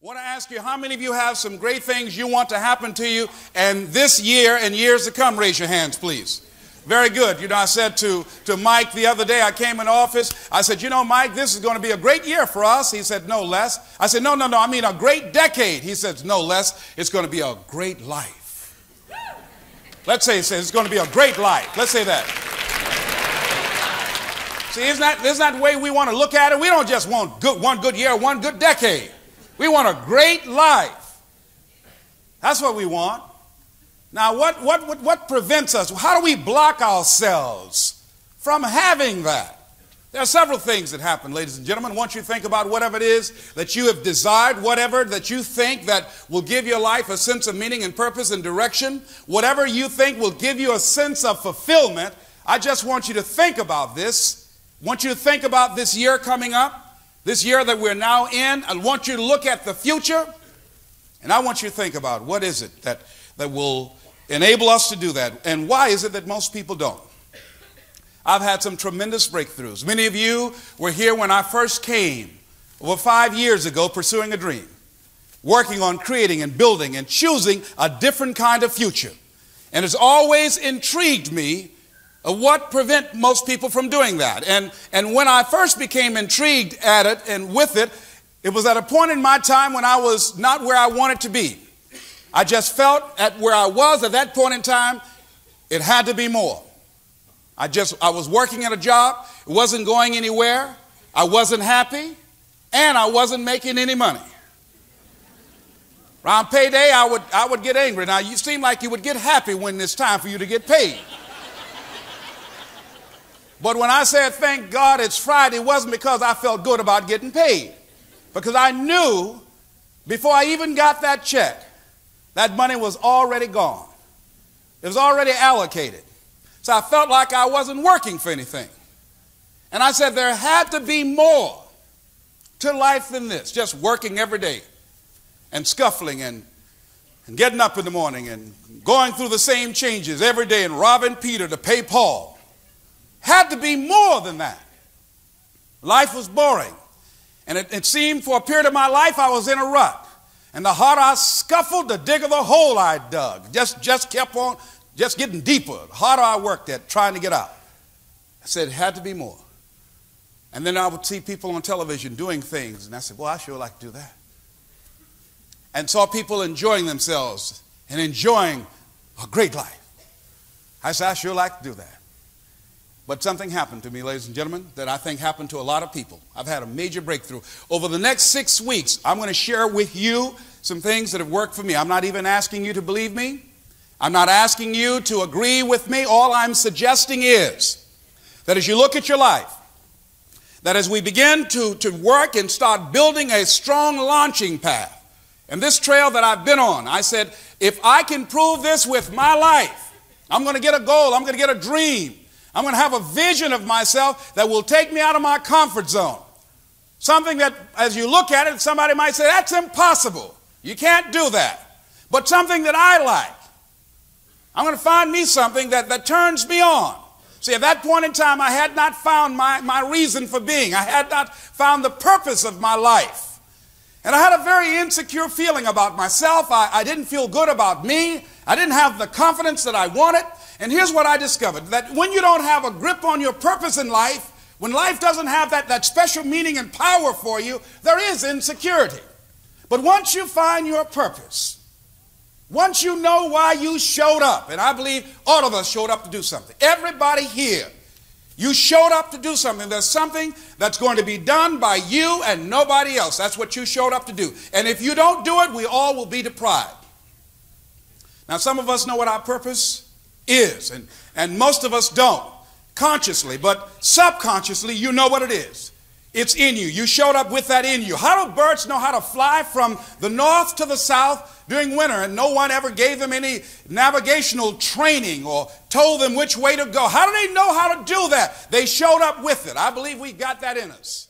want to ask you, how many of you have some great things you want to happen to you and this year and years to come? Raise your hands, please. Very good. You know, I said to Mike the other day, I came in the office, I said, you know, Mike, this is going to be a great year for us. He said, no, less. I said, no, I mean a great decade. He said, no, less. It's going to be a great life. Let's say, it's going to be a great life. Let's say that. See, isn't that the way we want to look at it? We don't just want one good year, one good decade. We want a great life. That's what we want. Now, what prevents us? How do we block ourselves from having that? There are several things that happen, ladies and gentlemen. Once you think about whatever it is that you have desired, whatever that you think that will give your life a sense of meaning and purpose and direction, whatever you think will give you a sense of fulfillment, I just want you to think about this. I want you to think about this year coming up, this year that we're now in. I want you to look at the future, and I want you to think about what is it that will enable us to do that, and why is it that most people don't? I've had some tremendous breakthroughs. Many of you were here when I first came over 5 years ago, pursuing a dream, working on creating and building and choosing a different kind of future. And it's always intrigued me what prevents most people from doing that. And when I first became intrigued at it and with it, it was at a point in my time when I was not where I wanted to be. I just felt at where I was at that point in time, it had to be more. I was working at a job, it wasn't going anywhere, I wasn't happy, and I wasn't making any money. Around payday, I would get angry. Now, you seem like you would get happy when it's time for you to get paid. But when I said, thank God it's Friday, it wasn't because I felt good about getting paid. Because I knew before I even got that check, that money was already gone. It was already allocated. So I felt like I wasn't working for anything. And I said there had to be more to life than this, just working every day and scuffling and getting up in the morning and going through the same changes every day and robbing Peter to pay Paul. Had to be more than that. Life was boring. And it seemed for a period of my life I was in a rut. And the harder I scuffled, the digger the hole I dug. Just kept on, just getting deeper. The harder I worked at trying to get out. I said it had to be more. And then I would see people on television doing things. And I said, well, I sure like to do that. And saw people enjoying themselves and enjoying a great life. I said, I sure like to do that. But something happened to me, ladies and gentlemen, that I think happened to a lot of people. I've had a major breakthrough. Over the next 6 weeks, I'm going to share with you some things that have worked for me. I'm not even asking you to believe me. I'm not asking you to agree with me. All I'm suggesting is that as you look at your life, that as we begin to work and start building a strong launching path, and this trail that I've been on, I said, if I can prove this with my life, I'm going to get a goal, I'm going to get a dream. I'm going to have a vision of myself that will take me out of my comfort zone. Something that, as you look at it, somebody might say, that's impossible. You can't do that. But something that I like. I'm going to find me something that turns me on. See, at that point in time, I had not found my reason for being. I had not found the purpose of my life. And I had a very insecure feeling about myself. I didn't feel good about me. I didn't have the confidence that I wanted. And here's what I discovered, that when you don't have a grip on your purpose in life, when life doesn't have that special meaning and power for you, there is insecurity. But once you find your purpose, once you know why you showed up, and I believe all of us showed up to do something. Everybody here, you showed up to do something. There's something that's going to be done by you and nobody else. That's what you showed up to do. And if you don't do it, we all will be deprived. Now, some of us know what our purpose is, and most of us don't consciously, but subconsciously you know what it is. It's in you. You showed up with that in you. How do birds know how to fly from the north to the south during winter, and no one ever gave them any navigational training or told them which way to go? How do they know how to do that? They showed up with it. I believe we got that in us.